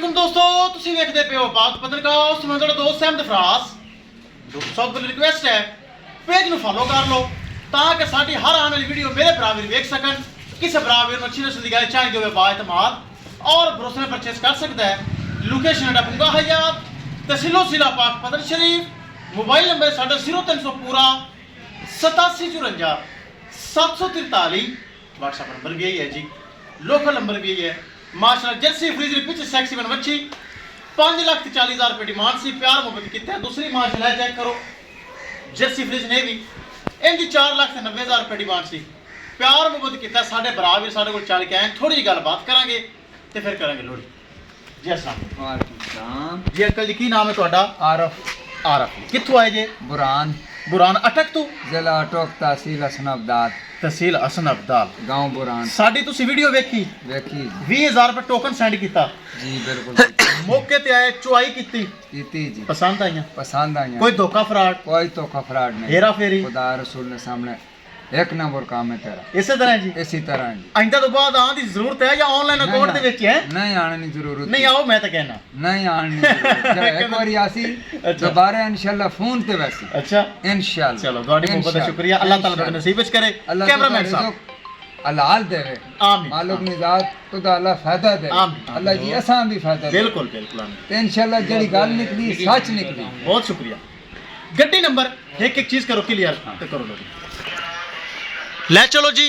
वालेकुम दोस्तों, तुसी वेखदे पे हो बात पत्रकार मैं तुहाडा दोस्त अहमद फरास। दोस्तों सब कोई रिक्वेस्ट है पेज ਨੂੰ फॉलो कर लो ताकि साडी हर आने वाली वीडियो मेरे भरा भी देख सकन। किसी भरा भी अच्छी नस्ल की गाय चाहिए होवे बाएतमाद और भरोसे में परचेस कर सकता है। लोकेशन है पुंगा हयात तहसीलो जिला पाक पदर शरीफ। मोबाइल नंबर साडा 0300 पूरा 8754 743। व्हाट्सएप नंबर भी यही है जी, लोकल नंबर भी यही है। माशाल्लाह जर्सी फ्रीज पिछ सेक्सी बन बच्ची 5,40,000 रुपये डिमांड सी। प्यार मुहब्बत कितना दूसरी माशाल्लाह चेक करो जर्सी फ्रीज ने भी इनकी 4,90,000 रुपये डिमांड सी। प्यार मुहब्बत कितना साढ़े भरा भी साढ़े को चल के आए। थोड़ी गलबात करांगे तो फिर करेंगे लोड़ी जी। अस्सलाम जी अंकल जी, की नाम है ਤੁਹਾਡਾ? आरफ। आरफ कित्थों आए जे? बुरान। बुरान अटक तो जिला अटक तहसील हसन अब्दाल। तहसील हसन अब्दाल गांव बुरान। साडी तुसी वीडियो वेखी 20,000 रुपये टोकन सेंड किया जी? बिल्कुल मौके ते आए चुआई की जी। पसंद आई? पसंद आई। कोई धोखा फ्रॉड? कोई धोखा फ्रॉड नहीं। हेरा फेरी? खुदा रसूल ने सामने एक नंबर काम है तेरा। इसी तरह जी? इसी तरह जी। आइंदा तो बाद आने की जरूरत है या ऑनलाइन अकाउंट दे विच है? नहीं आने की जरूरत नहीं। आओ मैं तो कहना नहीं आने की जरूरत। एक बार आसी दोबारा इंशाल्लाह फोन ते वैसे। अच्छा इंशाल्लाह। चलो ਤੁਹਾਡੀ मोहब्बत का शुक्रिया। अल्लाह ताला ਤੁਹਾਡੇ नसीब विच करे। कैमरामैन साहब हलाल देवे। आमीन। मालूक निजात तो अल्लाह फायदा दे। आमीन। अल्लाह जी असां भी फायदा दे। बिल्कुल बिल्कुल आमीन। ते इंशाल्लाह जड़ी गल निकली सच निकली। बहुत शुक्रिया। गड्डी नंबर एक एक चीज करो क्लियर तो करो लो ले चलो जी।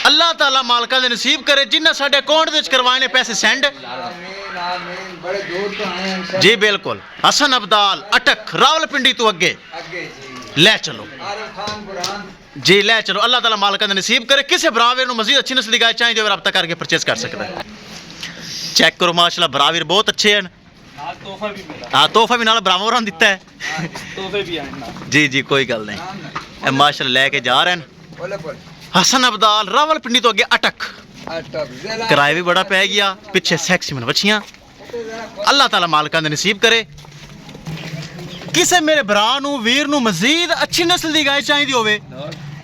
अल्लाह ताला मालका दे नसीब करे जिन्ना साडे अकाउंट विच करवाए ने पैसे सेंड। आमीन आमीन। बड़े दूर तो आए हैं जी बिल्कुल। हसन अब्दाल अटक रावलपिंडी तो अगे आगे जी। ले चलो आरिफ खान बुरान जी, ले चलो। अल्लाह ताला मालका दे नसीब करे। किसी बरावीर नु मजीद अच्छी नस्ल दी गाय चाहिए रब्ता करके परचेस कर सकता है। चेक करो माशाल्लाह बरावीर बहुत अच्छे हैं। तोहफा भी मिला। हाँ तोहफा भी नाल बराबर दिता है तोहफे भी आए जी जी, कोई गल नहीं। माशाल्लाह लेके जा रहे हैं। बोले बोले हसन अब्दाल रावलपिंडी तो अगे अटक। अटक किराया भी बड़ा पै गया। पिछे सेक्सी में बच्चियां। अल्लाह ताला मालका दे नसीब करे। किसे मेरे भरा नू वीर नू मजीद अच्छी नस्ल की गाय चाहिए होवे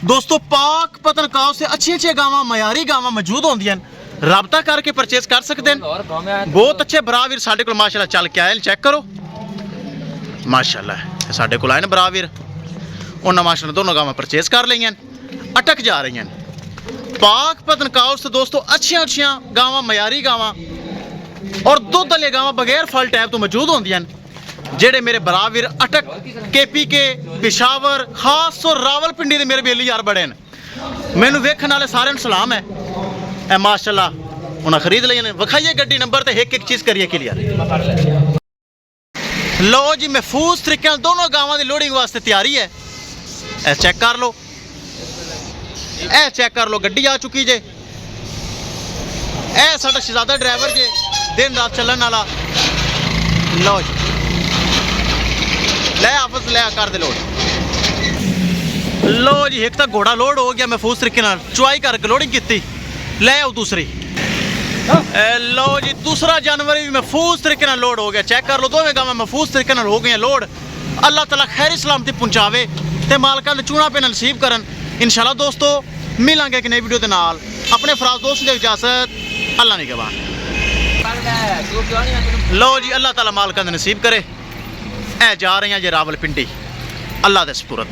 दोस्तों, पाक पतनकाव से अच्छी अच्छी गावां मयारी गावां मौजूद होंदियां रब्ता करके परचेस कर सकते हैं। बहुत अच्छे बरावीर साडे कोल माशाल्लाह चल के आए। चेक करो माशाल्लाह साडे कोल आए ने बरावीर। उन्होंने माशाल्लाह दोनों गावां परचेस कर लईयां अटक जा रही हैं। पाक पतनकाव से दोस्तों अच्छियां अच्छियां गावां मयारी गावां और दुध वाली गावां बगैर फल टैब तो मौजूद होंदियां जेड़े मेरे बरावीर अटक केपी के पिशावर खास और रावलपिंडी दे मेरे बेली यार बड़े हैं। मैनू वेखण वाले सारे सलाम है। ए माशाल्लाह उन्हें खरीद ली ने। विखाइए गड्डी नंबर ते एक एक चीज़ करिए क्लियर। लो जी महफूज तरीके दोनों गावां की लोडिंग वास्ते तैयारी है। ए चेक कर लो, ए चेक कर लो गड्डी आ चुकी जे। ए साडा शहजादा ड्राइवर जे दिन रात चलन वाला। लो जी ले आपस ले कर दे लोड। लो जी एक तो घोड़ा लोड हो गया महफूज तरीके चुआई करके लोडिंग की। ले आओ दूसरी। लो जी दूसरा जानवर भी महफूज तरीके लोड हो गया। चेक कर लो दोवें गावां महफूज तरीके हो गई लोड। अल्लाह ताला खैरी सलामती पहुँचावे ते मालका ने चूना पे नसीब करन इंशाल्लाह। दोस्तों मिलांगे एक नई वीडियो के नाल। अपने फराज दोस्त की इजाजत अल्लाह निगहबान। लो जी अल्लाह ताला मालका ने नसीब करे। ए जा रही हैं जी रावलपिंडी अल्लाह दे सपुरद।